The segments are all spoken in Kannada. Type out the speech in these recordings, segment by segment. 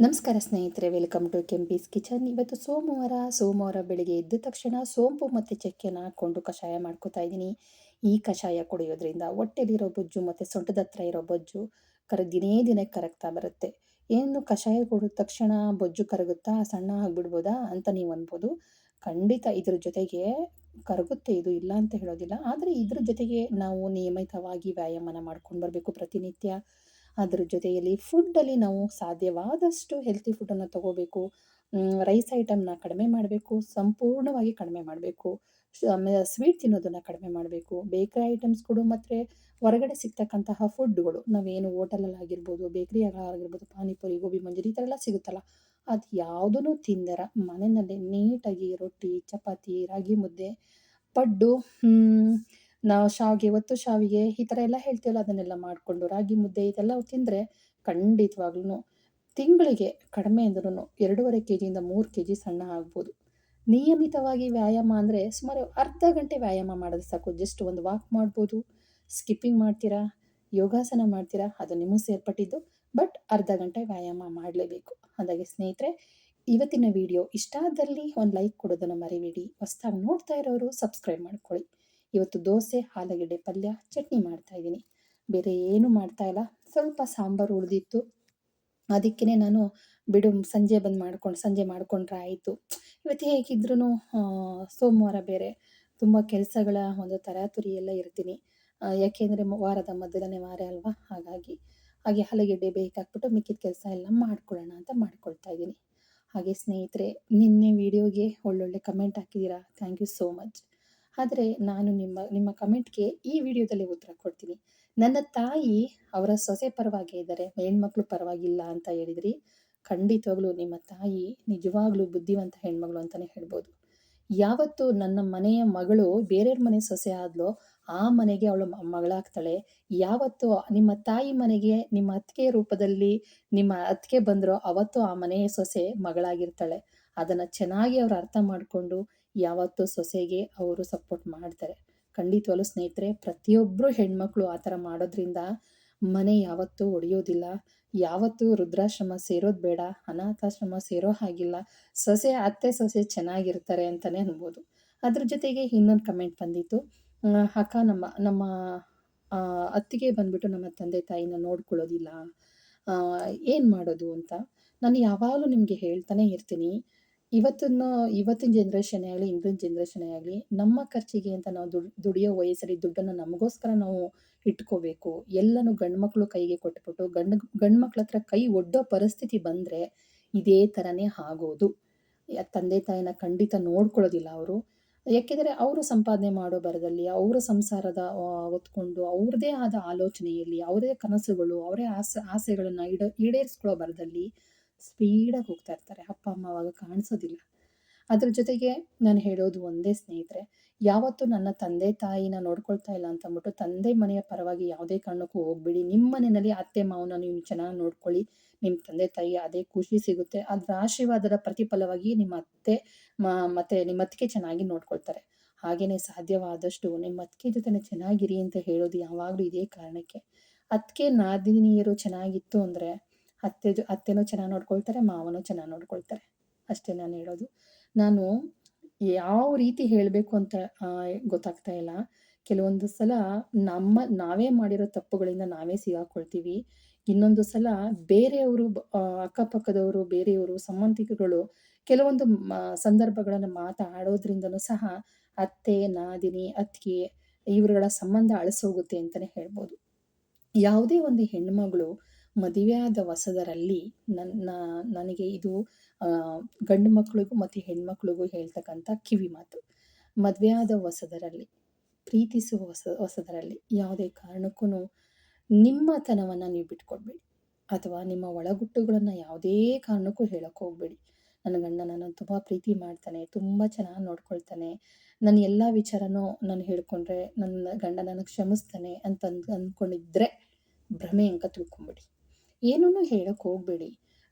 ನಮಸ್ಕಾರ ಸ್ನೇಹಿತರೆ, ವೆಲ್ಕಮ್ ಟು ಕೆಂಪೀಸ್ ಕಿಚನ್. ಇವತ್ತು ಸೋಮವಾರ ಬೆಳಿಗ್ಗೆ ಎದ್ದ ತಕ್ಷಣ ಸೋಂಪು ಮತ್ತು ಚಕ್ಕೆನ ಹಾಕ್ಕೊಂಡು ಕಷಾಯ ಮಾಡ್ಕೋತಾ ಇದ್ದೀನಿ. ಈ ಕಷಾಯ ಕುಡಿಯೋದ್ರಿಂದ ಹೊಟ್ಟೆಲಿರೋ ಬೊಜ್ಜು ಮತ್ತು ಸೊಂಟದ ಹತ್ರ ಇರೋ ಬೊಜ್ಜು ದಿನೇ ದಿನೇ ಕರಗ್ತಾ ಬರುತ್ತೆ. ಏನು ಕಷಾಯ ಕುಡಿದ ತಕ್ಷಣ ಬೊಜ್ಜು ಕರಗುತ್ತಾ, ಸಣ್ಣ ಆಗಿಬಿಡ್ಬೋದಾ ಅಂತ ನೀವು ಅನ್ಬೋದು. ಖಂಡಿತ ಇದ್ರ ಜೊತೆಗೆ ಕರಗುತ್ತೆ, ಇದು ಇಲ್ಲ ಅಂತ ಹೇಳೋದಿಲ್ಲ. ಆದರೆ ಇದ್ರ ಜೊತೆಗೆ ನಾವು ನಿಯಮಿತವಾಗಿ ವ್ಯಾಯಾಮನ ಮಾಡ್ಕೊಂಡು ಬರಬೇಕು ಪ್ರತಿನಿತ್ಯ. ಅದ್ರ ಜೊತೆಯಲ್ಲಿ ಫುಡ್ಡಲ್ಲಿ ನಾವು ಸಾಧ್ಯವಾದಷ್ಟು ಹೆಲ್ತಿ ಫುಡ್ಡನ್ನು ತಗೋಬೇಕು. ರೈಸ್ ಐಟಮ್ನ ಕಡಿಮೆ ಮಾಡಬೇಕು, ಸಂಪೂರ್ಣವಾಗಿ ಕಡಿಮೆ ಮಾಡಬೇಕು. ಆಮೇಲೆ ಸ್ವೀಟ್ ತಿನ್ನೋದನ್ನು ಕಡಿಮೆ ಮಾಡಬೇಕು. ಬೇಕರಿ ಐಟಮ್ಸ್ಗಳು ಮತ್ತು ಹೊರಗಡೆ ಸಿಗ್ತಕ್ಕಂತಹ ಫುಡ್ಡುಗಳು, ನಾವೇನು ಹೋಟೆಲಲ್ಲಾಗಿರ್ಬೋದು, ಬೇಕ್ರಿಯಾಗಿರ್ಬೋದು, ಪಾನಿಪುರಿ, ಗೋಬಿ ಮಂಚೂರಿ ಈ ಥರ ಎಲ್ಲ ಸಿಗುತ್ತಲ್ಲ, ಅದು ಯಾವುದೂ ತಿಂದಿರ ಮನೆಯಲ್ಲೇ ನೀಟಾಗಿ ರೊಟ್ಟಿ, ಚಪಾತಿ, ರಾಗಿ ಮುದ್ದೆ, ಪಡ್ಡು, ನಾವು ಒತ್ತು ಶಾವಿಗೆ ಈ ಥರ ಎಲ್ಲ ಹೇಳ್ತೀವಲ್ಲ, ಅದನ್ನೆಲ್ಲ ಮಾಡಿಕೊಂಡು ರಾಗಿ ಮುದ್ದೆ ಇದೆಲ್ಲ ತಿಂದರೆ ಖಂಡಿತವಾಗ್ಲೂ ತಿಂಗಳಿಗೆ ಕಡಿಮೆ ಅಂದ್ರೂ 2.5 ಕೆಜಿಯಿಂದ 3 ಕೆಜಿ ಸಣ್ಣ ಆಗ್ಬೋದು. ನಿಯಮಿತವಾಗಿ ವ್ಯಾಯಾಮ ಅಂದರೆ ಸುಮಾರು ಅರ್ಧ ಗಂಟೆ ವ್ಯಾಯಾಮ ಮಾಡೋದು ಸಾಕು. ಜಸ್ಟ್ ಒಂದು ವಾಕ್ ಮಾಡ್ಬೋದು, ಸ್ಕಿಪ್ಪಿಂಗ್ ಮಾಡ್ತೀರಾ, ಯೋಗಾಸನ ಮಾಡ್ತೀರಾ, ಅದು ನಿಮಗೆ ಸೇರ್ಪಟ್ಟಿದ್ದು. ಬಟ್ ಅರ್ಧ ಗಂಟೆ ವ್ಯಾಯಾಮ ಮಾಡಲೇಬೇಕು. ಹಾಗಾಗಿ ಸ್ನೇಹಿತರೆ, ಇವತ್ತಿನ ವಿಡಿಯೋ ಇಷ್ಟ ಆದಲ್ಲಿ ಒಂದು ಲೈಕ್ ಕೊಡೋದನ್ನು ಮರಿಬೇಡಿ. ಹೊಸ್ದಾಗಿ ನೋಡ್ತಾ ಇರೋರು ಸಬ್ಸ್ಕ್ರೈಬ್ ಮಾಡ್ಕೊಳ್ಳಿ. ಇವತ್ತು ದೋಸೆ, ಆಲೂಗಡ್ಡೆ ಪಲ್ಯ, ಚಟ್ನಿ ಮಾಡ್ತಾ ಇದ್ದೀನಿ. ಬೇರೆ ಏನು ಮಾಡ್ತಾ ಇಲ್ಲ. ಸ್ವಲ್ಪ ಸಾಂಬಾರು ಉಳಿದಿತ್ತು, ಅದಕ್ಕೇ ನಾನು ಸಂಜೆ ಮಾಡಿಕೊಂಡ್ರೆ ಆಯಿತು. ಇವತ್ತು ಹೇಗಿದ್ರೂ ಸೋಮವಾರ ಬೇರೆ ತುಂಬ ಕೆಲಸಗಳ ಒಂದು ತರಾತುರಿ ಎಲ್ಲ ಇರ್ತೀನಿ. ಯಾಕೆಂದರೆ ವಾರದ ಮೊದಲನೇ ವಾರ ಅಲ್ವಾ, ಹಾಗೆ ಆಲೂಗಡ್ಡೆ ಬೇಯಿಸಾಕ್ಬಿಟ್ಟು ಮಿಕ್ಕಿದ ಕೆಲಸ ಎಲ್ಲ ಮಾಡ್ಕೊಳ್ಳೋಣ ಅಂತ ಮಾಡ್ಕೊಳ್ತಾ ಇದ್ದೀನಿ. ಹಾಗೆ ಸ್ನೇಹಿತರೆ, ನಿನ್ನೆ ವಿಡಿಯೋಗೆ ಒಳ್ಳೊಳ್ಳೆ ಕಮೆಂಟ್ ಹಾಕಿದ್ದೀರಾ, ಥ್ಯಾಂಕ್ ಯು ಸೋ ಮಚ್. ಆದರೆ ನಾನು ನಿಮ್ಮ ಕಮೆಂಟ್ಗೆ ಈ ವಿಡಿಯೋದಲ್ಲಿ ಉತ್ತರ ಕೊಡ್ತೀನಿ. ನನ್ನ ತಾಯಿ ಅವರ ಸೊಸೆ ಪರವಾಗಿ ಇದ್ದಾರೆ, ಹೆಣ್ಮಕ್ಳು ಪರವಾಗಿಲ್ಲ ಅಂತ ಹೇಳಿದ್ರಿ. ಖಂಡಿತವಾಗ್ಲೂ ನಿಮ್ಮ ತಾಯಿ ನಿಜವಾಗ್ಲೂ ಬುದ್ಧಿವಂತ ಹೆಣ್ಮಗಳು ಅಂತಲೇ ಹೇಳ್ಬೋದು. ಯಾವತ್ತು ನನ್ನ ಮನೆಯ ಮಗಳು ಬೇರೆಯವ್ರ ಮನೆ ಸೊಸೆ ಆದ್ಲೋ ಆ ಮನೆಗೆ ಅವಳು ಮಗಳಾಗ್ತಾಳೆ. ಯಾವತ್ತು ನಿಮ್ಮ ತಾಯಿ ಮನೆಗೆ ನಿಮ್ಮ ಅತ್ತಿಗೆ ರೂಪದಲ್ಲಿ ನಿಮ್ಮ ಅತ್ತಿಗೆ ಬಂದರೋ ಅವತ್ತು ಆ ಮನೆಯ ಸೊಸೆ ಮಗಳಾಗಿರ್ತಾಳೆ. ಅದನ್ನು ಚೆನ್ನಾಗಿ ಅವ್ರು ಅರ್ಥ ಮಾಡಿಕೊಂಡು ಯಾವತ್ತೂ ಸೊಸೆಗೆ ಅವರು ಸಪೋರ್ಟ್ ಮಾಡ್ತಾರೆ. ಖಂಡಿತವಾಗ್ಲೂ ಸ್ನೇಹಿತರೆ, ಪ್ರತಿಯೊಬ್ಬರು ಹೆಣ್ಮಕ್ಳು ಆ ಥರ ಮಾಡೋದ್ರಿಂದ ಮನೆ ಯಾವತ್ತೂ ಒಡೆಯೋದಿಲ್ಲ. ಯಾವತ್ತೂ ವೃದ್ಧಾಶ್ರಮ ಸೇರೋದು ಬೇಡ, ಅನಾಥಾಶ್ರಮ ಸೇರೋ ಹಾಗಿಲ್ಲ. ಅತ್ತೆ ಸೊಸೆ ಚೆನ್ನಾಗಿರ್ತಾರೆ ಅಂತಲೇ ಅನ್ಬೋದು. ಅದ್ರ ಜೊತೆಗೆ ಇನ್ನೊಂದು ಕಮೆಂಟ್ ಬಂದಿತ್ತು, ಅಕ್ಕ ನಮ್ಮ ಅತ್ತಿಗೆ ಬಂದ್ಬಿಟ್ಟು ನಮ್ಮ ತಂದೆ ತಾಯಿನ ನೋಡ್ಕೊಳ್ಳೋದಿಲ್ಲ, ಏನು ಮಾಡೋದು ಅಂತ. ನಾನು ಯಾವಾಗಲೂ ನಿಮಗೆ ಹೇಳ್ತಾನೆ ಇರ್ತೀನಿ, ಇವತ್ತಿನ ಜನ್ರೇಷನ್ನೇ ಆಗಲಿ, ಹಿಂದಿನ ಜನ್ರೇಷನ್ನೇ ಆಗಲಿ, ನಮ್ಮ ಖರ್ಚಿಗೆ ಅಂತ ನಾವು ದುಡಿಯೋ ವಯಸ್ಸಲ್ಲಿ ದುಡ್ಡನ್ನು ನಮಗೋಸ್ಕರ ನಾವು ಇಟ್ಕೋಬೇಕು. ಎಲ್ಲನೂ ಗಂಡ್ಮಕ್ಳು ಕೈಗೆ ಕೊಟ್ಬಿಟ್ಟು ಗಂಡ್ಮಕ್ಳ ಹತ್ರ ಕೈ ಒಡ್ಡೋ ಪರಿಸ್ಥಿತಿ ಬಂದರೆ ಇದೇ ಥರನೇ ಆಗೋದು. ತಂದೆ ತಾಯಿನ ಖಂಡಿತ ನೋಡ್ಕೊಳ್ಳೋದಿಲ್ಲ ಅವರು. ಯಾಕೆಂದರೆ ಅವರು ಸಂಪಾದನೆ ಮಾಡೋ ಬರದಲ್ಲಿ, ಅವರ ಸಂಸಾರದ ಹೊತ್ಕೊಂಡು ಅವ್ರದ್ದೇ ಆದ ಆಲೋಚನೆಯಲ್ಲಿ, ಅವರೇ ಕನಸುಗಳು, ಅವರೇ ಆಸೆಗಳನ್ನು ಈಡೇರಿಸ್ಕೊಳ್ಳೋ ಬರದಲ್ಲಿ ಸ್ಪೀಡಾಗಿ ಹೋಗ್ತಾ ಇರ್ತಾರೆ. ಅಪ್ಪ ಅಮ್ಮ ಅವಾಗ ಕಾಣಿಸೋದಿಲ್ಲ. ಅದ್ರ ಜೊತೆಗೆ ನಾನು ಹೇಳೋದು ಒಂದೇ ಸ್ನೇಹಿತರೆ, ಯಾವತ್ತೂ ನನ್ನ ತಂದೆ ತಾಯಿನ ನೋಡ್ಕೊಳ್ತಾ ಇಲ್ಲ ಅಂತ ಅಂದ್ಬಿಟ್ಟು ತಂದೆ ಮನೆಯ ಪರವಾಗಿ ಯಾವುದೇ ಕಾರಣಕ್ಕೂ ಹೋಗ್ಬೇಡಿ. ನಿಮ್ಮ ಮನೆಯಲ್ಲಿ ಅತ್ತೆ ಮಾವನ ನೀವು ಚೆನ್ನಾಗಿ ನೋಡ್ಕೊಳ್ಳಿ. ನಿಮ್ಮ ತಂದೆ ತಾಯಿ ಅದೇ ಖುಷಿ ಸಿಗುತ್ತೆ. ಅದರ ಆಶೀರ್ವಾದದ ಪ್ರತಿಫಲವಾಗಿ ನಿಮ್ಮ ಅತ್ತೆ ಮತ್ತು ನಿಮ್ಮ ಅತ್ತಿಗೆ ಚೆನ್ನಾಗಿ ನೋಡ್ಕೊಳ್ತಾರೆ. ಹಾಗೆಯೇ ಸಾಧ್ಯವಾದಷ್ಟು ನಿಮ್ಮ ಅತ್ತಿಗೆ ಜೊತೆನೇ ಚೆನ್ನಾಗಿರಿ ಅಂತ ಹೇಳೋದು ಯಾವಾಗಲೂ ಇದೇ ಕಾರಣಕ್ಕೆ. ಅತ್ತಿಗೆ ನಾದಿನಿಯರು ಚೆನ್ನಾಗಿತ್ತು ಅಂದರೆ ಅತ್ತೆನೂ ಚೆನ್ನಾಗಿ ನೋಡ್ಕೊಳ್ತಾರೆ, ಮಾವನೂ ಚೆನ್ನಾಗಿ ನೋಡ್ಕೊಳ್ತಾರೆ. ಅಷ್ಟೇ ನಾನು ಹೇಳೋದು. ನಾನು ಯಾವ ರೀತಿ ಹೇಳಬೇಕು ಅಂತ ಗೊತ್ತಾಗ್ತಾ ಇಲ್ಲ. ಕೆಲವೊಂದು ಸಲ ನಾವೇ ಮಾಡಿರೋ ತಪ್ಪುಗಳಿಂದ ನಾವೇ ಸಿಗಾಕೊಳ್ತೀವಿ. ಇನ್ನೊಂದು ಸಲ ಬೇರೆಯವರು, ಅಕ್ಕಪಕ್ಕದವರು, ಬೇರೆಯವರು, ಸಂಬಂಧಿಕರುಗಳು ಕೆಲವೊಂದು ಸಂದರ್ಭಗಳನ್ನು ಮಾತಾಡೋದ್ರಿಂದನೂ ಸಹ ಅತ್ತೆ, ನಾದಿನಿ, ಅತ್ತಿಗೆ ಇವರುಗಳ ಸಂಬಂಧ ಅಳಿಸೋಗುತ್ತೆ ಅಂತಲೇ ಹೇಳ್ಬೋದು. ಯಾವುದೇ ಒಂದು ಹೆಣ್ಣುಮಗಳು ಮದುವೆಯಾದ ಹೊಸದರಲ್ಲಿ ನನಗೆ ಇದು ಗಂಡು ಮಕ್ಕಳಿಗೂ ಮತ್ತು ಹೆಣ್ಮಕ್ಳಿಗೂ ಹೇಳ್ತಕ್ಕಂಥ ಕಿವಿ ಮಾತು. ಮದುವೆಯಾದ ಹೊಸದರಲ್ಲಿ, ಪ್ರೀತಿಸುವ ಹೊಸದರಲ್ಲಿ ಯಾವುದೇ ಕಾರಣಕ್ಕೂ ನಿಮ್ಮತನವನ್ನು ನೀವು ಬಿಟ್ಕೊಡ್ಬೇಡಿ, ಅಥವಾ ನಿಮ್ಮ ಒಳಗುಟ್ಟುಗಳನ್ನು ಯಾವುದೇ ಕಾರಣಕ್ಕೂ ಹೇಳೋಕ್ಕೆ ಹೋಗಬೇಡಿ. ನನ್ನ ಗಂಡ ನನ್ನನ್ನು ತುಂಬ ಪ್ರೀತಿ ಮಾಡ್ತಾನೆ, ತುಂಬ ಚೆನ್ನಾಗಿ ನೋಡ್ಕೊಳ್ತಾನೆ, ನನ್ನ ಎಲ್ಲ ವಿಚಾರನೂ ನಾನು ಹೇಳ್ಕೊಂಡ್ರೆ ನನ್ನ ಗಂಡ ನನಗೆ ಕ್ಷಮಿಸ್ತಾನೆ ಅಂತ ಅಂದ್ಕೊಂಡಿದ್ರೆ ಭ್ರಮೆ ಅಂಕ ತಿಳ್ಕೊಂಬಿಡಿ. ಏನೂ ಹೇಳೋಕ್ಕೆ ಹೋಗಬೇಡಿ.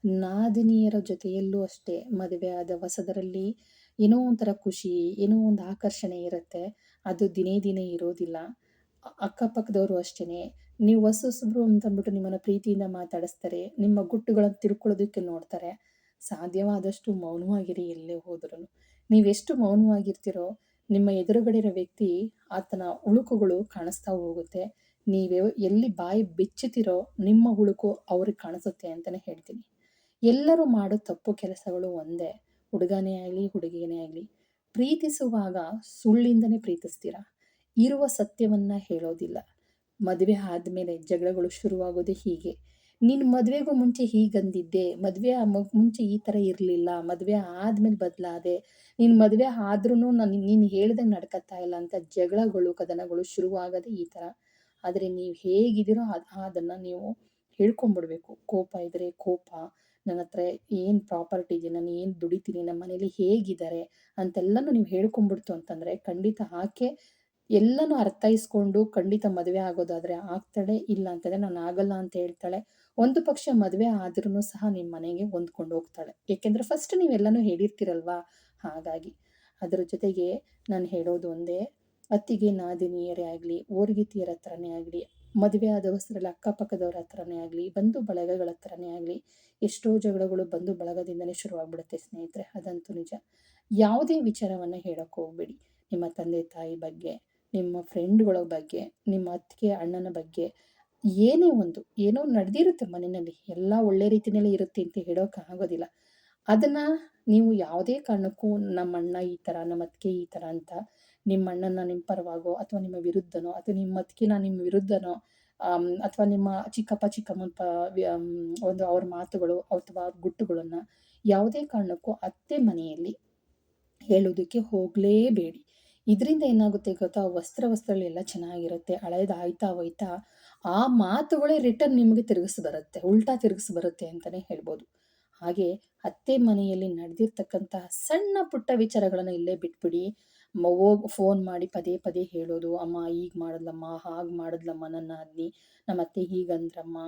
ನಾದಿನಿಯರ ಜೊತೆಯಲ್ಲೂ ಅಷ್ಟೇ, ಮದುವೆ ಆದ ಹೊಸದರಲ್ಲಿ ಏನೋ ಒಂಥರ ಖುಷಿ, ಏನೋ ಒಂದು ಆಕರ್ಷಣೆ ಇರುತ್ತೆ. ಅದು ದಿನೇ ದಿನೇ ಇರೋದಿಲ್ಲ. ಅಕ್ಕಪಕ್ಕದವರು ಅಷ್ಟೇ, ನೀವು ಹೊಸೊಬ್ರು ಅಂತಂದ್ಬಿಟ್ಟು ನಿಮ್ಮನ್ನು ಪ್ರೀತಿಯಿಂದ ಮಾತಾಡಿಸ್ತಾರೆ, ನಿಮ್ಮ ಗುಟ್ಟುಗಳನ್ನು ತಿಳ್ಕೊಳ್ಳೋದಕ್ಕೆ ನೋಡ್ತಾರೆ. ಸಾಧ್ಯವಾದಷ್ಟು ಮೌನವಾಗಿರಿ ಎಲ್ಲೇ ಹೋದ್ರೂ. ನೀವೆಷ್ಟು ಮೌನವಾಗಿರ್ತೀರೋ ನಿಮ್ಮ ಎದುರುಗಡೆ ಇರೋ ವ್ಯಕ್ತಿ ಆತನ ಉಳುಕುಗಳು ಕಾಣಿಸ್ತಾ ಹೋಗುತ್ತೆ. ನೀವೇ ಎಲ್ಲಿ ಬಾಯಿ ಬಿಚ್ಚುತ್ತೀರೋ ನಿಮ್ಮ ಉಳುಕು ಅವ್ರಿಗೆ ಕಾಣಿಸುತ್ತೆ ಅಂತಲೇ ಹೇಳ್ತೀನಿ. ಎಲ್ಲರೂ ಮಾಡೋ ತಪ್ಪು ಕೆಲಸಗಳು ಒಂದೇ. ಹುಡುಗನೇ ಆಗಲಿ ಹುಡುಗಿಯೇ ಆಗಲಿ, ಪ್ರೀತಿಸುವಾಗ ಸುಳ್ಳಿಂದನೇ ಪ್ರೀತಿಸ್ತೀರಾ. ಇರುವ ಸತ್ಯವನ್ನ ಹೇಳೋದಿಲ್ಲ. ಮದುವೆ ಆದಮೇಲೆ ಜಗಳಗಳು ಶುರುವಾಗೋದೇ ಹೀಗೆ. ನೀನು ಮದುವೆಗೂ ಮುಂಚೆ ಹೀಗಂದಿದ್ದೆ, ಮದುವೆ ಮುಂಚೆ ಈ ಥರ ಇರಲಿಲ್ಲ, ಮದುವೆ ಆದಮೇಲೆ ಬದಲಾದೆ, ನೀನು ಮದುವೆ ಆದ್ರೂ ನೀನು ಹೇಳ್ದಂಗೆ ನಡ್ಕತ್ತಾ ಇಲ್ಲ ಅಂತ ಜಗಳಗಳು ಕದನಗಳು ಶುರುವಾಗೋದೇ ಈ ಥರ. ಆದರೆ ನೀವು ಹೇಗಿದ್ದೀರೋ ಅದನ್ನು ನೀವು ಹೇಳ್ಕೊಂಬಿಡ್ಬೇಕು. ಕೋಪ ಇದ್ದರೆ ಕೋಪ, ನನ್ನ ಹತ್ರ ಏನು ಪ್ರಾಪರ್ಟಿ ಇದೆ, ನಾನು ಏನು ದುಡಿತೀನಿ, ನಮ್ಮ ಮನೇಲಿ ಹೇಗಿದ್ದಾರೆ ಅಂತೆಲ್ಲನೂ ನೀವು ಹೇಳ್ಕೊಂಬಿಡ್ತು ಅಂತಂದರೆ ಖಂಡಿತ ಆಕೆ ಎಲ್ಲನೂ ಅರ್ಥೈಸ್ಕೊಂಡು ಖಂಡಿತ ಮದುವೆ ಆಗೋದಾದರೆ ಆಗ್ತಾಳೆ. ಇಲ್ಲ ಅಂತಂದರೆ ನಾನು ಆಗಲ್ಲ ಅಂತ ಹೇಳ್ತಾಳೆ. ಒಂದು ಪಕ್ಷ ಮದುವೆ ಆದ್ರೂ ಸಹ ನಿಮ್ಮ ಮನೆಗೆ ಹೊಂದ್ಕೊಂಡು ಹೋಗ್ತಾಳೆ. ಏಕೆಂದರೆ ಫಸ್ಟ್ ನೀವೆಲ್ಲನೂ ಹೇಳಿರ್ತೀರಲ್ವಾ. ಹಾಗಾಗಿ ಅದರ ಜೊತೆಗೆ ನಾನು ಹೇಳೋದು ಒಂದೇ, ಅತ್ತಿಗೆ ನಾದಿನಿಯರೇ ಆಗಲಿ, ಓರ್ಗಿತಿಯರ ಹತ್ರನೇ ಆಗಲಿ, ಮದುವೆ ಆದ ಹೊಸರಲ್ಲಿ ಅಕ್ಕಪಕ್ಕದವ್ರ ಹತ್ರನೇ ಆಗಲಿ, ಬಂಧು ಬಳಗಗಳ ಹತ್ರನೇ ಆಗಲಿ, ಎಷ್ಟೋ ಜಗಳಗಳು ಬಂಧು ಬಳಗದಿಂದನೇ ಶುರುವಾಗ್ಬಿಡುತ್ತೆ ಸ್ನೇಹಿತರೆ. ಅದಂತೂ ನಿಜ. ಯಾವುದೇ ವಿಚಾರವನ್ನು ಹೇಳೋಕ್ಕೆ ಹೋಗ್ಬೇಡಿ. ನಿಮ್ಮ ತಂದೆ ತಾಯಿ ಬಗ್ಗೆ, ನಿಮ್ಮ ಫ್ರೆಂಡ್ಗಳ ಬಗ್ಗೆ, ನಿಮ್ಮ ಅತ್ತಿಗೆ ಅಣ್ಣನ ಬಗ್ಗೆ, ಏನೇ ಒಂದು ಏನೋ ನಡೆದಿರುತ್ತೆ ಮನೆಯಲ್ಲಿ, ಎಲ್ಲ ಒಳ್ಳೆ ರೀತಿಯಲ್ಲೇ ಇರುತ್ತೆ ಅಂತ ಹೇಳೋಕೆ ಆಗೋದಿಲ್ಲ. ಅದನ್ನು ನೀವು ಯಾವುದೇ ಕಾರಣಕ್ಕೂ ನಮ್ಮ ಅಣ್ಣ ಈ ಥರ, ನಮ್ಮ ಅತ್ತಿಗೆ ಈ ಥರ ಅಂತ ನಿಮ್ಮ ಅಣ್ಣನ ನಿಮ್ಮ ಪರವಾಗೋ ಅಥವಾ ನಿಮ್ಮ ವಿರುದ್ಧನೋ ಅಥವಾ ನಿಮ್ಮ ಅತ್ತಿಗೆನ ನಿಮ್ಮ ವಿರುದ್ಧನೋ ಅಥವಾ ನಿಮ್ಮ ಚಿಕ್ಕಪ್ಪ ಚಿಕ್ಕಮ್ಮನ ಒಂದು ಅವ್ರ ಮಾತುಗಳು ಅಥವಾ ಗುಟ್ಟುಗಳನ್ನು ಯಾವುದೇ ಕಾರಣಕ್ಕೂ ಅತ್ತೆ ಮನೆಯಲ್ಲಿ ಹೇಳೋದಕ್ಕೆ ಹೋಗಲೇಬೇಡಿ. ಇದರಿಂದ ಏನಾಗುತ್ತೆ ಗೊತ್ತಾ, ವಸ್ತ್ರಗಳೆಲ್ಲ ಚೆನ್ನಾಗಿರುತ್ತೆ, ಹಳೇದಾಯ್ತಾ ಹೋಯ್ತಾ ಆ ಮಾತುಗಳೇ ರಿಟರ್ನ್ ನಿಮಗೆ ತಿರುಗಿಸಿ ಬರುತ್ತೆ, ಉಲ್ಟಾ ತಿರುಗಿಸಿ ಬರುತ್ತೆ ಅಂತಲೇ ಹೇಳ್ಬೋದು. ಹಾಗೆ ಅತ್ತೆ ಮನೆಯಲ್ಲಿ ನಡೆದಿರ್ತಕ್ಕಂತಹ ಸಣ್ಣ ಪುಟ್ಟ ವಿಚಾರಗಳನ್ನು ಇಲ್ಲೇ ಬಿಟ್ಬಿಡಿ. ಹೋಗಿ ಫೋನ್ ಮಾಡಿ ಪದೇ ಪದೇ ಹೇಳೋದು, ಅಮ್ಮ ಈಗ ಮಾಡಿದ್ಲಮ್ಮ, ಹಾಗೆ ಮಾಡಿದ್ಲಮ್ಮ ನನ್ನ ಅದ್ನಿ, ನಮ್ಮ ಅತ್ತೆ ಹೀಗಂದ್ರಮ್ಮ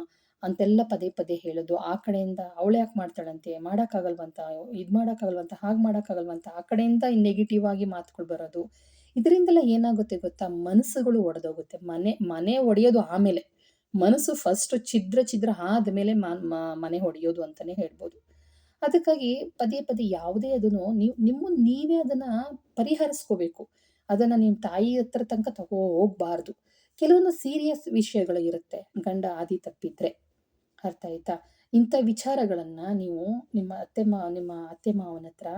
ಅಂತೆಲ್ಲ ಪದೇ ಪದೇ ಹೇಳೋದು. ಆ ಕಡೆಯಿಂದ ಅವಳು ಯಾಕೆ ಮಾಡ್ತಾಳಂತೆ, ಮಾಡೋಕ್ಕಾಗಲ್ವಂತ, ಇದು ಮಾಡೋಕ್ಕಾಗಲ್ವಂತ, ಹಾಗೆ ಮಾಡೋಕ್ಕಾಗಲ್ವಂತ, ಆ ಕಡೆಯಿಂದ ನೆಗೆಟಿವ್ ಆಗಿ ಮಾತುಗಳು ಬರೋದು. ಇದರಿಂದೆಲ್ಲ ಏನಾಗುತ್ತೆ ಗೊತ್ತಾ, ಮನಸ್ಸುಗಳು ಒಡೆದೋಗುತ್ತೆ. ಮನೆ ಒಡೆಯೋದು ಆಮೇಲೆ, ಮನಸ್ಸು ಫಸ್ಟ್ ಛಿದ್ರ ಆದಮೇಲೆ ಮನೆ ಹೊಡೆಯೋದು ಅಂತಲೇ ಹೇಳ್ಬೋದು. ಅದಕ್ಕಾಗಿ ಪದೇ ಪದೇ ಯಾವುದೇ ಅದನ್ನು ನೀವೇ ಅದನ್ನು ಪರಿಹರಿಸ್ಕೋಬೇಕು. ಅದನ್ನು ನಿಮ್ಮ ತಾಯಿ ಹತ್ರ ತನಕ ಹೋಗಬಾರ್ದು. ಕೆಲವೊಂದು ಸೀರಿಯಸ್ ವಿಷಯಗಳು ಇರುತ್ತೆ, ಗಂಡ ಆದಿ ತಪ್ಪಿದ್ರೆ. ಅರ್ಥ ಆಯ್ತಾ? ಇಂಥ ವಿಚಾರಗಳನ್ನು ನೀವು ನಿಮ್ಮ ಅತ್ತೆ ಮಾವನ ಹತ್ರ,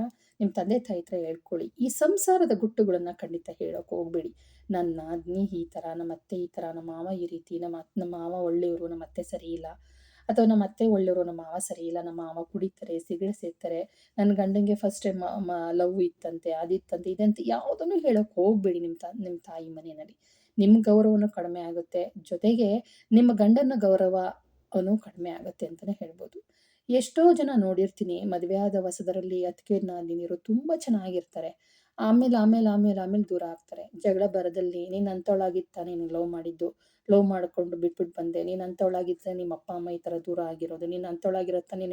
ನಿಮ್ಮ ತಂದೆ ತಾಯಿ ಹತ್ರ ಹೇಳ್ಕೊಳ್ಳಿ. ಈ ಸಂಸಾರದ ಗುಟ್ಟುಗಳನ್ನು ಖಂಡಿತ ಹೇಳೋಕೆ ಹೋಗ್ಬೇಡಿ. ನನ್ನ ನಾದಿನಿ ಈ ಥರ, ನಮ್ಮ ಅತ್ತೆ ಈ ಥರ, ನಮ್ಮ ಮಾವ ಈ ರೀತಿ, ನಮ್ಮ ಮಾವ ಒಳ್ಳೆಯವರು, ನಮ್ಮ ಅತ್ತೆ ಸರಿ ಇಲ್ಲ, ಅಥವಾ ನಮ್ಮ ಅತ್ತೆ ಒಳ್ಳೆಯವರು, ನಮ್ಮ ಮಾವ ಸರಿ ಇಲ್ಲ, ನಮ್ಮ ಮಾವ ಕುಡಿತಾರೆ, ಸಿಗರೇಟ್ ಸೇದ್ತಾರೆ, ನನ್ನ ಗಂಡಂಗೆ ಫಸ್ಟ್ ಟೈಮ್ ಲವ್ ಇತ್ತಂತೆ, ಅದಿತ್ತಂತೆ, ಇದಂತೆ ಯಾವುದನ್ನು ಹೇಳೋಕೆ ಹೋಗ್ಬೇಡಿ. ನಿಮ್ಮ ತಾಯಿ ಮನೆಯಲ್ಲಿ ನಿಮ್ಮ ಗೌರವನೂ ಕಡಿಮೆ ಆಗುತ್ತೆ, ಜೊತೆಗೆ ನಿಮ್ಮ ಗಂಡನ ಗೌರವ ಕಡಿಮೆ ಆಗುತ್ತೆ ಅಂತಲೇ ಹೇಳ್ಬೋದು. ಎಷ್ಟೋ ಜನ ನೋಡಿರ್ತೀನಿ, ಮದುವೆ ಆದ ಹೊಸದರಲ್ಲಿ ಅತ್ತಿಗೆ ನಾದಿನಿಯರು ತುಂಬ ಚೆನ್ನಾಗಿರ್ತಾರೆ. ಆಮೇಲೆ ದೂರ ಆಗ್ತಾರೆ. ಜಗಳ ಬರದಲ್ಲಿ, ನೀನು ಅಂಥವಳಾಗಿತ್ತ ನೀನು ಲವ್ ಮಾಡಿದ್ದು, ಲವ್ ಮಾಡಿಕೊಂಡು ಬಿಟ್ಬಿಟ್ಟು ಬಂದೆ, ನೀನು ಅಂಥವಳಾಗಿದ್ದರೆ ನಿಮ್ಮ ಅಪ್ಪ ಅಮ್ಮ ಈ ಥರ ದೂರ ಆಗಿರೋದು, ನೀನು ಅಂಥವಳಾಗಿರತ್ತಾನೆ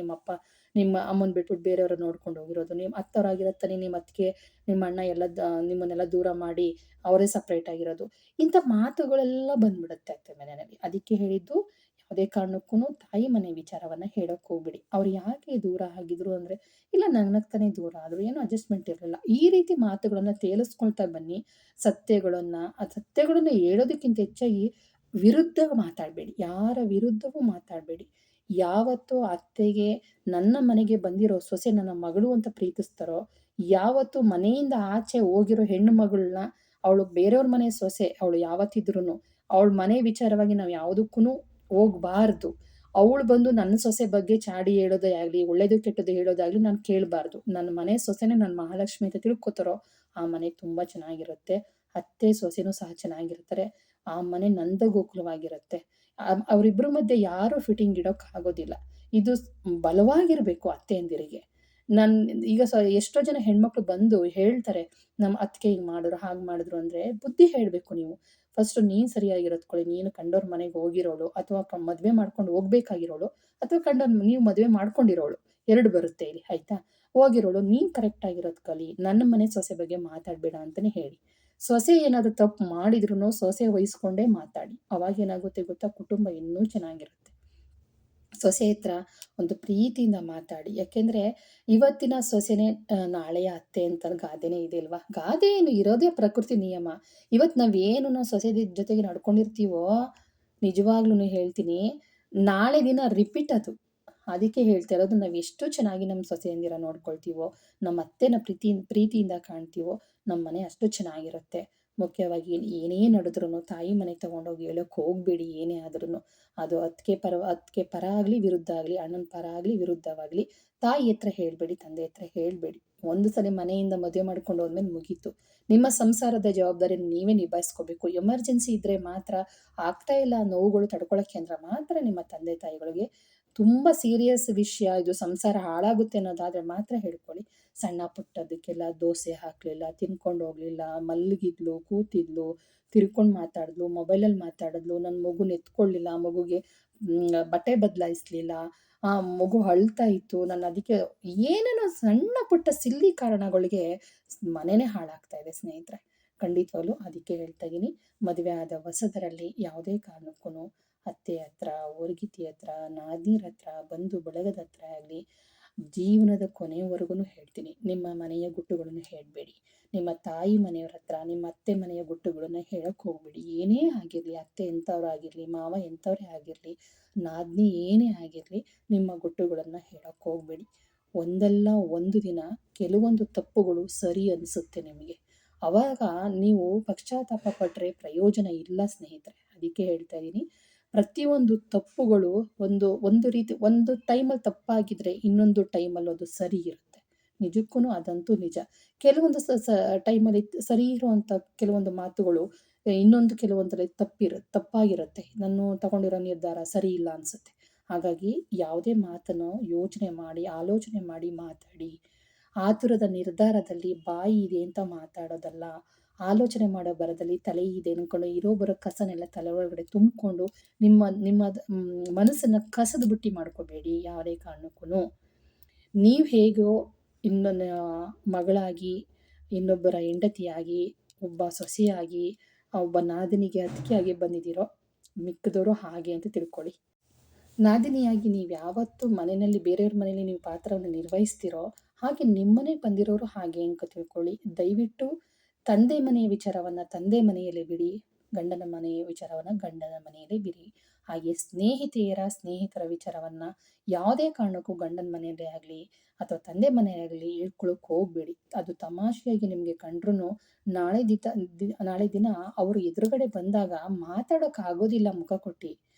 ನಿಮ್ಮ ಅಮ್ಮನ ಬಿಟ್ಬಿಟ್ಟು ಬೇರೆಯವ್ರ ನೋಡ್ಕೊಂಡು ಹೋಗಿರೋದು, ನಿಮ್ಮ ಅತ್ತವರಾಗಿರತ್ತಾನೆ ನಿಮ್ಮ ಅತ್ತಿಗೆ ನಿಮ್ಮ ಅಣ್ಣ ಎಲ್ಲ ನಿಮ್ಮನ್ನೆಲ್ಲ ದೂರ ಮಾಡಿ ಅವರೇ ಸಪ್ರೇಟ್ ಆಗಿರೋದು. ಇಂಥ ಮಾತುಗಳೆಲ್ಲ ಬಂದ್ಬಿಡುತ್ತೆ ಅತ್ತೆ ಮನೆಯಲ್ಲಿ. ಅದಕ್ಕೆ ಹೇಳಿದ್ದು, ಯಾವುದೇ ಕಾರಣಕ್ಕೂ ತಾಯಿ ಮನೆ ವಿಚಾರವನ್ನು ಹೇಳೋಕೆ ಹೋಗ್ಬಿಡಿ. ಅವ್ರು ಯಾಕೆ ದೂರ ಆಗಿದ್ರು ಅಂದರೆ, ಇಲ್ಲ ನಗ್ನಗ್ತಾನೆ ದೂರ ಆದರು, ಏನೋ ಅಡ್ಜಸ್ಟ್ಮೆಂಟ್ ಇರಲಿಲ್ಲ, ಈ ರೀತಿ ಮಾತುಗಳನ್ನು ತೇಲಿಸ್ಕೊಳ್ತಾ ಬನ್ನಿ. ಸತ್ಯಗಳನ್ನು ಹೇಳೋದಕ್ಕಿಂತ ಹೆಚ್ಚಾಗಿ ವಿರುದ್ಧ ಮಾತಾಡಬೇಡಿ, ಯಾರ ವಿರುದ್ಧವೂ ಮಾತಾಡಬೇಡಿ. ಯಾವತ್ತೂ ಅತ್ತೆಗೆ ನನ್ನ ಮನೆಗೆ ಬಂದಿರೋ ಸೊಸೆ ನನ್ನ ಮಗಳು ಅಂತ ಪ್ರೀತಿಸ್ತಾರೋ, ಯಾವತ್ತು ಮನೆಯಿಂದ ಆಚೆ ಹೋಗಿರೋ ಹೆಣ್ಣು ಮಗಳನ್ನ, ಅವಳು ಬೇರೆಯವ್ರ ಮನೆ ಸೊಸೆ, ಅವಳು ಯಾವತ್ತಿದ್ರೂ ಅವಳ ಮನೆ ವಿಚಾರವಾಗಿ ನಾವು ಯಾವುದಕ್ಕೂ ಹೋಗಬಾರ್ದು. ಅವಳು ಬಂದು ನನ್ನ ಸೊಸೆ ಬಗ್ಗೆ ಚಾಡಿ ಹೇಳೋದೇ ಆಗಲಿ, ಒಳ್ಳೇದು ಕೆಟ್ಟದ್ದು ಹೇಳೋದಾಗಲಿ ನಾನು ಕೇಳಬಾರ್ದು. ನನ್ನ ಮನೆ ಸೊಸೆನೇ ನನ್ನ ಮಹಾಲಕ್ಷ್ಮಿ ಅಂತ ತಿಳ್ಕೊತಾರೋ ಆ ಮನೆ ತುಂಬ ಚೆನ್ನಾಗಿರುತ್ತೆ. ಅತ್ತೆ ಸೊಸೆನೂ ಸಹ ಚೆನ್ನಾಗಿರ್ತಾರೆ. ಆ ಮನೆ ನಂದ ಗೋಕುಲವಾಗಿರುತ್ತೆ. ಅವರಿಬ್ಬರ ಮಧ್ಯೆ ಯಾರೂ ಫಿಟ್ಟಿಂಗ್ ಇಡೋಕೆ ಆಗೋದಿಲ್ಲ. ಇದು ಬಲವಾಗಿರಬೇಕು ಅತ್ತೆಯಂದಿರಿಗೆ. ಈಗ ಎಷ್ಟೋ ಜನ ಹೆಣ್ಮಕ್ಳು ಬಂದು ಹೇಳ್ತಾರೆ, ನಮ್ಮ ಅತ್ತಿಗೆ ಹಿಂಗೆ ಮಾಡಿದ್ರು, ಹಾಗೆ ಮಾಡಿದ್ರು ಅಂದರೆ ಬುದ್ಧಿ ಹೇಳಬೇಕು ನೀವು. ಫಸ್ಟು ನೀನು ಸರಿಯಾಗಿರೋದ್ಕೊಳ್ಳಿ. ನೀನು ಕಂಡೋರ್ ಮನೆಗೆ ಹೋಗಿರೋಳು, ಅಥವಾ ಮದುವೆ ಮಾಡ್ಕೊಂಡು ಹೋಗ್ಬೇಕಾಗಿರೋಳು, ಅಥವಾ ನೀವು ಮದುವೆ ಮಾಡ್ಕೊಂಡಿರೋಳು, 2 ಬರುತ್ತೆ ಇಲ್ಲಿ, ಆಯಿತಾ? ಹೋಗಿರೋಳು ನೀನು ಕರೆಕ್ಟಾಗಿರೋದು ಕಲಿ, ನನ್ನ ಮನೆ ಸೊಸೆ ಬಗ್ಗೆ ಮಾತಾಡಬೇಡ ಅಂತಲೇ ಹೇಳಿ. ಸೊಸೆ ಏನಾದರೂ ತಪ್ಪು ಮಾಡಿದ್ರೂ ಸೊಸೆ ವಹಿಸ್ಕೊಂಡೇ ಮಾತಾಡಿ. ಅವಾಗೇನಾಗುತ್ತೆ ಗೊತ್ತಾ, ಕುಟುಂಬ ಇನ್ನೂ ಚೆನ್ನಾಗಿರುತ್ತೆ. ಸೊಸೆ ಹತ್ರ ಒಂದು ಪ್ರೀತಿಯಿಂದ ಮಾತಾಡಿ. ಯಾಕೆಂದರೆ ಇವತ್ತಿನ ಸೊಸೆನೇ ನಾಳೆಯ ಅತ್ತೆ ಅಂತ ಗಾದೆನೇ ಇದೆ ಅಲ್ವಾ. ಗಾದೆ ಏನು, ಇರೋದೇ ಪ್ರಕೃತಿ ನಿಯಮ. ಇವತ್ತು ನಾವೇನು ನಾವು ಸೊಸೆ ಜೊತೆಗೆ ನಡ್ಕೊಂಡಿರ್ತೀವೋ, ನಿಜವಾಗ್ಲೂ ಹೇಳ್ತೀನಿ, ನಾಳೆ ದಿನ ರಿಪೀಟ್ ಅದು. ಅದಕ್ಕೆ ಹೇಳ್ತಾ ಇರೋದು, ನಾವು ಎಷ್ಟು ಚೆನ್ನಾಗಿ ನಮ್ಮ ಸೊಸೆಯಂದಿರ ನೋಡ್ಕೊಳ್ತೀವೋ, ನಮ್ಮ ಅತ್ತೆನ ಪ್ರೀತಿಯಿಂದ ಕಾಣ್ತೀವೋ, ನಮ್ಮ ಮನೆ ಅಷ್ಟು ಚೆನ್ನಾಗಿರುತ್ತೆ. ಮುಖ್ಯವಾಗಿ ಏನೇ ನಡೆದ್ರೂ ತಾಯಿ ಮನೆಗೆ ತೊಗೊಂಡೋಗಿ ಹೇಳೋಕ್ಕೆ ಹೋಗಬೇಡಿ. ಏನೇ ಆದ್ರೂ ಅದು ಅತ್ತಿಗೆ ಪರ ಆಗಲಿ ವಿರುದ್ಧ ಆಗಲಿ, ಅಣ್ಣನ ಪರ ಆಗಲಿ ವಿರುದ್ಧವಾಗಲಿ, ತಾಯಿ ಹತ್ರ ಹೇಳಬೇಡಿ, ತಂದೆ ಹತ್ರ ಹೇಳಬೇಡಿ. ಒಂದು ಸಲ ಮನೆಯಿಂದ ಮದುವೆ ಮಾಡ್ಕೊಂಡು ಹೋದ್ಮೇಲೆ ಮುಗೀತು. ನಿಮ್ಮ ಸಂಸಾರದ ಜವಾಬ್ದಾರಿ ನೀವೇ ನಿಭಾಯಿಸ್ಕೋಬೇಕು. ಎಮರ್ಜೆನ್ಸಿ ಇದ್ದರೆ ಮಾತ್ರ, ಆಗ್ತಾ ಇಲ್ಲ ನೋವುಗಳು ತಡ್ಕೊಳಕ್ಕೆ ಅಂದ್ರೆ ಮಾತ್ರ ನಿಮ್ಮ ತಂದೆ ತಾಯಿಗಳಿಗೆ ತುಂಬ ಸೀರಿಯಸ್ ವಿಷಯ, ಇದು ಸಂಸಾರ ಹಾಳಾಗುತ್ತೆ ಅನ್ನೋದಾದರೆ ಮಾತ್ರ ಹೇಳ್ಕೊಳ್ಳಿ. ಸಣ್ಣ ಪುಟ್ಟದಕ್ಕೆಲ್ಲ ದೋಸೆ ಹಾಕಲಿಲ್ಲ, ತಿನ್ಕೊಂಡು ಹೋಗಲಿಲ್ಲ, ಮಲಗಿದ್ಲು, ಕೂತಿದ್ಲು, ತಿರ್ಕೊಂಡು ಮಾತಾಡಿದ್ಲು, ಮೊಬೈಲಲ್ಲಿ ಮಾತಾಡಿದ್ಲು, ನನ್ನ ಮಗುನ ಎತ್ಕೊಳ್ಳಿಲ್ಲ, ಮಗುಗೆ ಬಟ್ಟೆ ಬದಲಾಯಿಸ್ಲಿಲ್ಲ, ಆ ಮಗು ಅಳ್ತಾ ಇತ್ತು, ನಾನು ಅದಕ್ಕೆ ಏನೇನೋ ಸಣ್ಣ ಪುಟ್ಟ ಸಿಲ್ಲಿ ಕಾರಣಗಳಿಗೆ ಮನೆಯೇ ಹಾಳಾಗ್ತಾ ಇದೆ ಸ್ನೇಹಿತರೆ. ಖಂಡಿತವಾಗ್ಲೂ ಅದಕ್ಕೆ ಹೇಳ್ತಾ ಇದ್ದೀನಿ, ಮದುವೆ ಆದ ಹೊಸದರಲ್ಲಿ ಯಾವುದೇ ಕಾರಣಕ್ಕೂ ಅತ್ತೆ ಹತ್ರ, ಹೊರಗಿತಿ ಹತ್ರ, ನಾದಿನಿರ ಹತ್ರ, ಬಂಧು ಬಳಗದ ಹತ್ರ ಆಗಲಿ, ಜೀವನದ ಕೊನೆಯವರೆಗೂ ಹೇಳ್ತೀನಿ, ನಿಮ್ಮ ಮನೆಯ ಗುಟ್ಟುಗಳನ್ನು ಹೇಳಬೇಡಿ. ನಿಮ್ಮ ತಾಯಿ ಮನೆಯವ್ರ ಹತ್ರ, ನಿಮ್ಮ ಅತ್ತೆ ಮನೆಯ ಗುಟ್ಟುಗಳನ್ನು ಹೇಳಕ್ಕೆ ಹೋಗ್ಬೇಡಿ. ಏನೇ ಆಗಿರಲಿ, ಅತ್ತೆ ಎಂಥವ್ರಾಗಿರಲಿ, ಮಾವ ಎಂಥವ್ರೇ ಆಗಿರಲಿ, ನಾದಿನಿ ಏನೇ ಆಗಿರಲಿ, ನಿಮ್ಮ ಗುಟ್ಟುಗಳನ್ನು ಹೇಳಕ್ಕೆ ಹೋಗ್ಬೇಡಿ. ಒಂದಲ್ಲ ಒಂದು ದಿನ ಕೆಲವೊಂದು ತಪ್ಪುಗಳು ಸರಿ ಅನಿಸುತ್ತೆ ನಿಮಗೆ. ಆವಾಗ ನೀವು ಪಶ್ಚಾತ್ತಾಪ ಪಟ್ಟರೆ ಪ್ರಯೋಜನ ಇಲ್ಲ ಸ್ನೇಹಿತರೆ. ಅದಕ್ಕೆ ಹೇಳ್ತಾ ಇದ್ದೀನಿ, ಪ್ರತಿಯೊಂದು ತಪ್ಪುಗಳು ಒಂದು ರೀತಿ ಒಂದು ಟೈಮಲ್ಲಿ ತಪ್ಪಾಗಿದ್ರೆ ಇನ್ನೊಂದು ಟೈಮಲ್ಲಿ ಅದು ಸರಿ ಇರುತ್ತೆ. ನಿಜಕ್ಕೂ ಅದಂತೂ ನಿಜ. ಕೆಲವೊಂದು ಟೈಮಲ್ಲಿ ಸರಿ ಇರುವಂಥ ಕೆಲವೊಂದು ಮಾತುಗಳು ಇನ್ನೊಂದು ಕೆಲವೊಂದರಲ್ಲಿ ತಪ್ಪಾಗಿರುತ್ತೆ. ನಾನು ತಗೊಂಡಿರೋ ನಿರ್ಧಾರ ಸರಿ ಇಲ್ಲ ಅನಿಸುತ್ತೆ. ಹಾಗಾಗಿ ಯಾವುದೇ ಮಾತನ್ನು ಯೋಚನೆ ಮಾಡಿ, ಆಲೋಚನೆ ಮಾಡಿ ಮಾತಾಡಿ. ಆತುರದ ನಿರ್ಧಾರದಲ್ಲಿ ಬಾಯಿ ಇದೆ ಅಂತ ಮಾತಾಡೋದಲ್ಲ, ಆಲೋಚನೆ ಮಾಡೋ ಬರದಲ್ಲಿ ತಲೆ ಇದೆ ಅಂದ್ಕೊಂಡು ಇರೋ ಬರೋ ಕಸನೆಲ್ಲ ತಲೆ ಒಳಗಡೆ ತುಂಬಿಕೊಂಡು ನಿಮ್ಮ ಮನಸ್ಸನ್ನು ಕಸದ ಬುಟ್ಟಿ ಮಾಡ್ಕೋಬೇಡಿ ಯಾವುದೇ ಕಾರಣಕ್ಕೂ. ನೀವು ಹೇಗೋ ಇನ್ನೊಂದು ಮಗಳಾಗಿ, ಇನ್ನೊಬ್ಬರ ಹೆಂಡತಿಯಾಗಿ, ಒಬ್ಬ ಸೊಸೆಯಾಗಿ, ಒಬ್ಬ ನಾದಿನಿಗೆ ಅತ್ತಿಗೆಯಾಗಿ ಬಂದಿದ್ದೀರೋ, ಮಿಕ್ಕಿದವರು ಹಾಗೆ ಅಂತ ತಿಳ್ಕೊಳ್ಳಿ. ನಾದಿನಿಯಾಗಿ ನೀವು ಯಾವತ್ತು ಮನೆಯಲ್ಲಿ ಬೇರೆಯವ್ರ ಮನೇಲಿ ನೀವು ಪಾತ್ರವನ್ನು ನಿರ್ವಹಿಸ್ತೀರೋ, ಹಾಗೆ ನಿಮ್ಮನೆಗೆ ಬಂದಿರೋರು ಹಾಗೆ ಅಂತ ತಿಳ್ಕೊಳ್ಳಿ. ದಯವಿಟ್ಟು ತಂದೆ ಮನೆಯ ವಿಚಾರವನ್ನು ತಂದೆ ಮನೆಯಲ್ಲೇ ಬಿಡಿ, ಗಂಡನ ಮನೆಯ ವಿಚಾರವನ್ನು ಗಂಡನ ಮನೆಯಲ್ಲೇ ಬಿಡಿ. ಹಾಗೆ ಸ್ನೇಹಿತರ ವಿಚಾರವನ್ನು ಯಾವುದೇ ಕಾರಣಕ್ಕೂ ಗಂಡನ ಮನೆಯಲ್ಲೇ ಆಗಲಿ ಅಥವಾ ತಂದೆ ಮನೆಯಾಗಲಿ ಹೇಳ್ಕೊಳಕ್ಕೆ ಹೋಗಬೇಡಿ. ಅದು ತಮಾಷೆಯಾಗಿ ನಿಮಗೆ ಕಂಡ್ರೂ ನಾಳೆ ದಿನ ಅವರು ಎದುರುಗಡೆ ಬಂದಾಗ ಮಾತಾಡೋಕ್ಕಾಗೋದಿಲ್ಲ ಮುಖ ಕೊಟ್ಟು.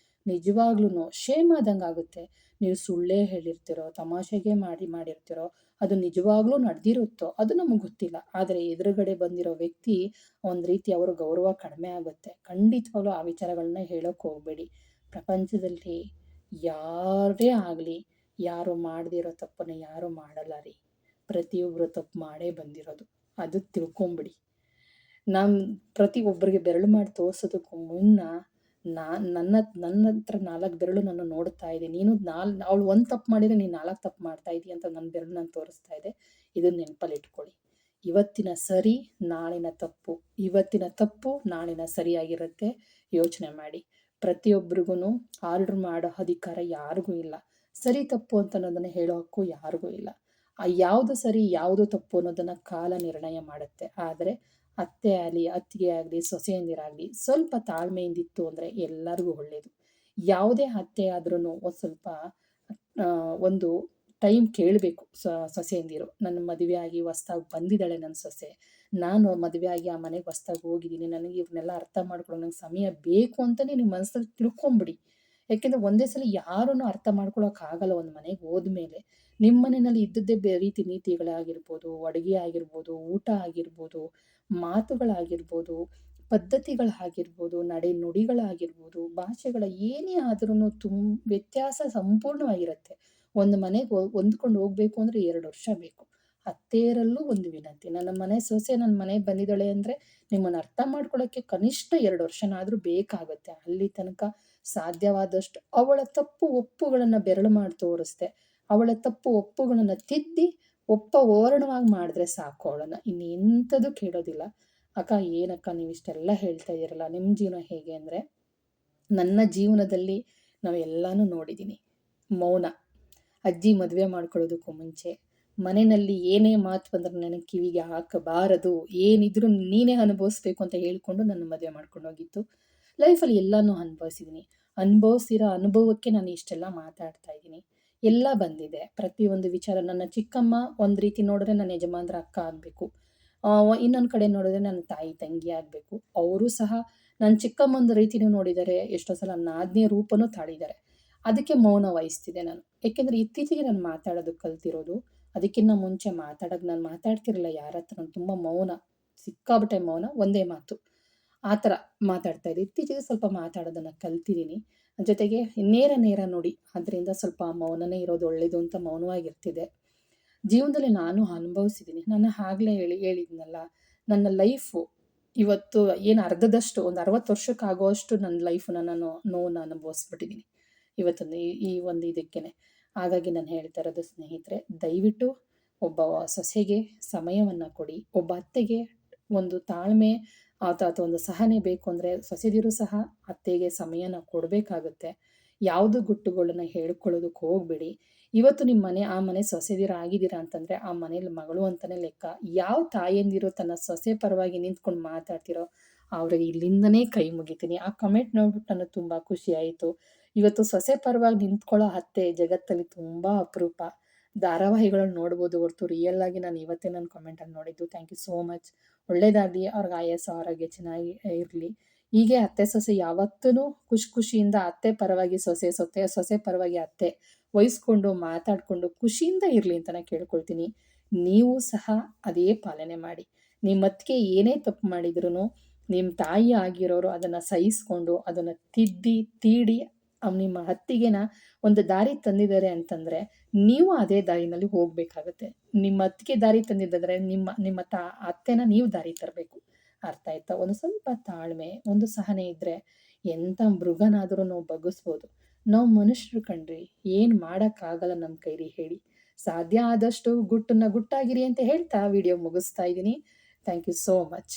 ನಿಜವಾಗ್ಲೂ ಶೇಮ್ ಆದಂಗೆ ಆಗುತ್ತೆ. ನೀವು ಸುಳ್ಳೇ ಹೇಳಿರ್ತೀರೋ, ತಮಾಷೆಗೆ ಮಾಡಿರ್ತೀರೋ, ಅದು ನಿಜವಾಗ್ಲೂ ನಡೆದಿರುತ್ತೋ ಅದು ನಮಗೆ ಗೊತ್ತಿಲ್ಲ. ಆದರೆ ಎದುರುಗಡೆ ಬಂದಿರೋ ವ್ಯಕ್ತಿ ಒಂದು ರೀತಿ ಅವರ ಗೌರವ ಕಡಿಮೆ ಆಗುತ್ತೆ. ಖಂಡಿತವಾಗ್ಲೂ ಆ ವಿಚಾರಗಳನ್ನ ಹೇಳೋಕ್ಕೆ ಹೋಗಬೇಡಿ. ಪ್ರಪಂಚದಲ್ಲಿ ಯಾರೇ ಆಗಲಿ, ಯಾರು ಮಾಡದಿರೋ ತಪ್ಪನ್ನು ಯಾರು ಮಾಡಲ್ಲ ರೀ. ಪ್ರತಿಯೊಬ್ಬರು ತಪ್ಪು ಮಾಡೇ ಬಂದಿರೋದು, ಅದು ತಿಳ್ಕೊಂಬಿಡಿ. ಪ್ರತಿಯೊಬ್ಬರಿಗೆ ಬೆರಳು ಮಾಡಿ ತೋರಿಸೋದಕ್ಕೂ ಮುನ್ನ ನನ್ನ ಹತ್ರ 4 ಬೆರಳು ನಾನು ನೋಡ್ತಾ ಇದೆ. ನೀನು ಅವಳು ಒಂದು ತಪ್ಪು ಮಾಡಿದರೆ ನೀನು 4 ತಪ್ಪು ಮಾಡ್ತಾ ಇದೀಯ ಅಂತ ನನ್ನ ಬೆರಳು ನಾನು ತೋರಿಸ್ತಾ ಇದೆ. ಇದನ್ನ ನೆನಪಲ್ಲಿ ಇಟ್ಕೊಳ್ಳಿ. ಇವತ್ತಿನ ಸರಿ ನಾಳಿನ ತಪ್ಪು, ಇವತ್ತಿನ ತಪ್ಪು ನಾಳಿನ ಸರಿಯಾಗಿರುತ್ತೆ. ಯೋಚನೆ ಮಾಡಿ. ಪ್ರತಿಯೊಬ್ಬರಿಗೂ ಆರ್ಡ್ರ್ ಮಾಡೋ ಅಧಿಕಾರ ಯಾರಿಗೂ ಇಲ್ಲ. ಸರಿ ತಪ್ಪು ಅಂತ ಅನ್ನೋದನ್ನು ಹೇಳೋ ಹಕ್ಕು ಯಾರಿಗೂ ಇಲ್ಲ. ಯಾವುದು ಸರಿ ಯಾವುದು ತಪ್ಪು ಅನ್ನೋದನ್ನು ಕಾಲ ನಿರ್ಣಯ ಮಾಡುತ್ತೆ. ಆದರೆ ಅತ್ತಿಗೆ ಆಗಲಿ ಸೊಸೆಯಂದಿರಾಗಲಿ ಸ್ವಲ್ಪ ತಾಳ್ಮೆಯಿಂದಿತ್ತು ಅಂದರೆ ಎಲ್ಲರಿಗೂ ಒಳ್ಳೆಯದು. ಯಾವುದೇ ಅತ್ತೆ ಆದ್ರೂ ಒಂದು ಸ್ವಲ್ಪ ಒಂದು ಟೈಮ್ ಕೇಳಬೇಕು. ಸೊಸೆಯಂದಿರು, ನನ್ನ ಮದುವೆ ಆಗಿ ಹೊಸ್ದಾಗಿ ಬಂದಿದ್ದಾಳೆ ನನ್ನ ಸೊಸೆ, ನಾನು ಮದುವೆ ಆಗಿ ಆ ಮನೆಗೆ ಹೊಸ್ದಾಗಿ ಹೋಗಿದ್ದೀನಿ, ನನಗೆ ಇವ್ರನ್ನೆಲ್ಲ ಅರ್ಥ ಮಾಡ್ಕೊಳ್ಳೋ ನಂಗೆ ಸಮಯ ಬೇಕು ಅಂತಲೇ ನೀವು ಮನಸ್ಸಲ್ಲಿ ತಿಳ್ಕೊಂಬಿಡಿ. ಯಾಕೆಂದರೆ ಒಂದೇ ಸಲ ಯಾರನ್ನು ಅರ್ಥ ಮಾಡ್ಕೊಳಕ್ಕಾಗಲ್ಲ. ಒಂದು ಮನೆಗೆ ಹೋದ್ಮೇಲೆ ನಿಮ್ಮ ಮನೆಯಲ್ಲಿ ಇದ್ದದ್ದೇ ರೀತಿ ನೀತಿಗಳಾಗಿರ್ಬೋದು, ಅಡುಗೆ ಆಗಿರ್ಬೋದು, ಊಟ ಆಗಿರ್ಬೋದು, ಮಾತುಗಳಾಗಿರ್ಬೋದು, ಪದ್ಧತಿಗಳಾಗಿರ್ಬೋದು, ನಡೆ ನುಡಿಗಳಾಗಿರ್ಬೋದು, ಭಾಷೆಗಳ ಏನೇ ಆದ್ರೂ ವ್ಯತ್ಯಾಸ ಸಂಪೂರ್ಣವಾಗಿರುತ್ತೆ. ಒಂದು ಮನೆಗೆ ಹೊಂದ್ಕೊಂಡು ಹೋಗಬೇಕು ಅಂದರೆ 2 ವರ್ಷ ಬೇಕು. ಅತ್ತೆಯರಲ್ಲೂ ಒಂದು ವಿನಂತಿ, ನನ್ನ ಮನೆ ಸೊಸೆ ನನ್ನ ಮನೆಗೆ ಬಂದಿದ್ದಾಳೆ ಅಂದರೆ ನಿಮ್ಮನ್ನು ಅರ್ಥ ಮಾಡ್ಕೊಳ್ಳೋಕ್ಕೆ ಕನಿಷ್ಠ 2 ವರ್ಷನಾದರೂ ಬೇಕಾಗುತ್ತೆ. ಅಲ್ಲಿ ತನಕ ಸಾಧ್ಯವಾದಷ್ಟು ಅವಳ ತಪ್ಪು ಒಪ್ಪುಗಳನ್ನು ಬೆರಳು ಮಾಡಿ ತೋರಿಸ್ದೆ, ಅವಳ ತಪ್ಪು ಒಪ್ಪುಗಳನ್ನು ತಿದ್ದಿ ಓರಣವಾಗಿ ಮಾಡಿದ್ರೆ ಸಾಕು ಅವಳನ್ನು. ಇನ್ನೆಂಥದ್ದು ಕೇಳೋದಿಲ್ಲ. ಅಕ್ಕ ಏನಕ್ಕ ನೀವು ಇಷ್ಟೆಲ್ಲ ಹೇಳ್ತಾ ಇದ್ದೀರಲ್ಲ, ನಿಮ್ಮ ಜೀವನ ಹೇಗೆ ಅಂದರೆ, ನನ್ನ ಜೀವನದಲ್ಲಿ ನಾವು ಎಲ್ಲನೂ ನೋಡಿದ್ದೀನಿ. ಮೌನ. ಅಜ್ಜಿ ಮದುವೆ ಮಾಡ್ಕೊಳ್ಳೋದಕ್ಕೂ ಮುಂಚೆ ಮನೆಯಲ್ಲಿ ಏನೇ ಮಾತು ಬಂದ್ರೆ ನನಗೆ ಕಿವಿಗೆ ಹಾಕಬಾರದು, ಏನಿದ್ರು ನೀನೇ ಅನುಭವಿಸ್ಬೇಕು ಅಂತ ಹೇಳ್ಕೊಂಡು ನನ್ನ ಮದುವೆ ಮಾಡ್ಕೊಂಡು ಹೋಗಿತ್ತು. ಲೈಫಲ್ಲಿ ಎಲ್ಲನೂ ಅನುಭವಿಸಿದ್ದೀನಿ. ಅನುಭವಿಸಿರೋ ಅನುಭವಕ್ಕೆ ನಾನು ಇಷ್ಟೆಲ್ಲ ಮಾತಾಡ್ತಾ ಇದ್ದೀನಿ. ಎಲ್ಲ ಬಂದಿದೆ. ಪ್ರತಿಯೊಂದು ವಿಚಾರ ನನ್ನ ಚಿಕ್ಕಮ್ಮ ಒಂದು ರೀತಿ ನೋಡಿದ್ರೆ ನನ್ನ ಯಜಮಾನ್ರ ಅಕ್ಕ ಆಗಬೇಕು. ಇನ್ನೊಂದು ಕಡೆ ನೋಡಿದ್ರೆ ನನ್ನ ತಾಯಿ ತಂಗಿ ಆಗಬೇಕು. ಅವರು ಸಹ ನನ್ನ ಚಿಕ್ಕಮ್ಮಂದು ರೀತಿನೂ ನೋಡಿದ್ದಾರೆ, ಎಷ್ಟೋ ಸಲ ನಾದ್ನಿಯ ರೂಪನೂ ತಾಳಿದ್ದಾರೆ. ಅದಕ್ಕೆ ಮೌನ ವಹಿಸ್ತಿದ್ದೆ ನಾನು. ಏಕೆಂದರೆ ಇತ್ತೀಚೆಗೆ ನಾನು ಮಾತಾಡೋದು ಕಲ್ತಿರೋದು. ಅದಕ್ಕಿಂತ ಮುಂಚೆ ನಾನು ಮಾತಾಡ್ತಿರಲಿಲ್ಲ ಯಾರ ಹತ್ರ. ನಾನು ತುಂಬ ಮೌನ, ಸಿಕ್ಕಾಪಟ್ಟೆ ಮೌನ, ಒಂದೇ ಮಾತು ಆ ಥರ ಮಾತಾಡ್ತಾ ಇದ್ದೆ. ಇತ್ತೀಚೆಗೆ ಸ್ವಲ್ಪ ಮಾತಾಡೋದನ್ನು ಕಲ್ತಿದ್ದೀನಿ. ಜೊತೆಗೆ ನೇರ ನೋಡಿ, ಅದರಿಂದ ಸ್ವಲ್ಪ ಮೌನನೇ ಇರೋದು ಒಳ್ಳೆಯದು ಅಂತ ಮೌನವಾಗಿರ್ತಿದ್ದೆ. ಜೀವನದಲ್ಲಿ ನಾನು ಅನುಭವಿಸಿದ್ದೀನಿ. ನಾನು ಆಗಲೇ ಹೇಳಿದ್ನಲ್ಲ, ನನ್ನ ಲೈಫು ಇವತ್ತು ಏನು ಅರ್ಧದಷ್ಟು, ಒಂದು 60 ವರ್ಷಕ್ಕಾಗುವಷ್ಟು ನನ್ನ ಲೈಫನ್ನ ನಾನು ನೋವನ್ನು ಅನುಭವಿಸ್ಬಿಟ್ಟಿದ್ದೀನಿ ಇವತ್ತೊಂದು ಈ ಒಂದು ಇದಕ್ಕೇನೆ. ಹಾಗಾಗಿ ನಾನು ಹೇಳ್ತಾ ಇರೋದು ಸ್ನೇಹಿತರೆ, ದಯವಿಟ್ಟು ಒಬ್ಬ ಸೊಸೆಗೆ ಸಮಯವನ್ನು ಕೊಡಿ. ಒಬ್ಬ ಅತ್ತೆಗೆ ಒಂದು ತಾಳ್ಮೆ ಅಥವಾ ಒಂದು ಸಹನೆ ಬೇಕು ಅಂದರೆ ಸೊಸೆದಿರು ಸಹ ಅತ್ತೆಗೆ ಸಮಯನ ಕೊಡಬೇಕಾಗುತ್ತೆ. ಯಾವುದು ಗುಟ್ಟುಗಳನ್ನ ಹೇಳ್ಕೊಳ್ಳೋದಕ್ಕೆ ಹೋಗಬೇಡಿ. ಇವತ್ತು ನಿಮ್ಮ ಮನೆ ಆ ಮನೆ ಸೊಸೆದಿರ ಆಗಿದ್ದೀರಾ ಅಂತಂದರೆ ಆ ಮನೇಲಿ ಮಗಳು ಅಂತಲೇ ಲೆಕ್ಕ. ಯಾವ ತಾಯಂದಿರು ತನ್ನ ಸೊಸೆ ಪರವಾಗಿ ನಿಂತ್ಕೊಂಡು ಮಾತಾಡ್ತಿರೋ ಅವ್ರಿಗೆ ಇಲ್ಲಿಂದನೇ ಕೈ ಮುಗಿತೀನಿ. ಆ ಕಮೆಂಟ್ ನೋಡ್ಬಿಟ್ಟು ನನಗೆ ತುಂಬ ಖುಷಿ ಆಯಿತು. ಇವತ್ತು ಸೊಸೆ ಪರವಾಗಿ ನಿಂತ್ಕೊಳ್ಳೋ ಅತ್ತೆ ಜಗತ್ತಲ್ಲಿ ತುಂಬ ಅಪರೂಪ. ಧಾರಾವಾಹಿಗಳನ್ನು ನೋಡ್ಬೋದು ಹೊರತು ರಿಯಲ್ ಆಗಿ ನಾನು ಇವತ್ತೇ ನನ್ನ ಕಮೆಂಟಲ್ಲಿ ನೋಡಿದ್ದು. Thank you so much. ಒಳ್ಳೇದಾಗಲಿ, ಅವ್ರಿಗೆ ಆಯಸ್ಸು ಆರೋಗ್ಯ ಚೆನ್ನಾಗಿ ಇರಲಿ. ಹೀಗೆ ಅತ್ತೆ ಸೊಸೆ ಯಾವತ್ತೂ ಖುಷಿಯಿಂದ ಅತ್ತೆ ಪರವಾಗಿ ಸೊಸೆ, ಸೊಸೆ ಪರವಾಗಿ ಅತ್ತೆ ವಹಿಸ್ಕೊಂಡು ಮಾತಾಡಿಕೊಂಡು ಖುಷಿಯಿಂದ ಇರಲಿ ಅಂತ ನಾನು ಕೇಳ್ಕೊಳ್ತೀನಿ. ನೀವು ಸಹ ಅದೇ ಪಾಲನೆ ಮಾಡಿ. ನಿಮ್ಮ ಅತ್ತಿಗೆ ಏನೇ ತಪ್ಪು ಮಾಡಿದ್ರು ನಿಮ್ಮ ತಾಯಿ ಆಗಿರೋರು ಅದನ್ನು ಸಹಿಸ್ಕೊಂಡು ಅದನ್ನು ತಿದ್ದಿ ತೀಡಿ ನಿಮ್ಮ ಅತ್ತಿಗೆನ ಒಂದು ದಾರಿ ತಂದಿದ್ದಾರೆ ಅಂತಂದರೆ ನೀವು ಅದೇ ದಾರಿನಲ್ಲಿ ಹೋಗಬೇಕಾಗತ್ತೆ. ನಿಮ್ಮ ಅತ್ತಿಗೆ ದಾರಿ ತಂದಿದ್ದರೆ ನಿಮ್ಮ ಅತ್ತೆನ ನೀವು ದಾರಿ ತರಬೇಕು. ಅರ್ಥ ಆಯ್ತಾ? ಒಂದು ಸ್ವಲ್ಪ ತಾಳ್ಮೆ, ಒಂದು ಸಹನೆ ಇದ್ದರೆ ಎಂಥ ಮೃಗನಾದರೂ ನಾವು ಬಗ್ಗಿಸ್ಬೋದು. ನಾವು ಮನುಷ್ಯರು ಕಣ್ರಿ, ಏನು ಮಾಡೋಕ್ಕಾಗಲ್ಲ ನಮ್ಮ ಕೈಲಿ ಹೇಳಿ. ಸಾಧ್ಯ ಆದಷ್ಟು ಗುಟ್ಟನ್ನ ಗುಟ್ಟಾಗಿರಿ ಅಂತ ಹೇಳ್ತಾ ವಿಡಿಯೋ ಮುಗಿಸ್ತಾ ಇದ್ದೀನಿ. Thank you so much.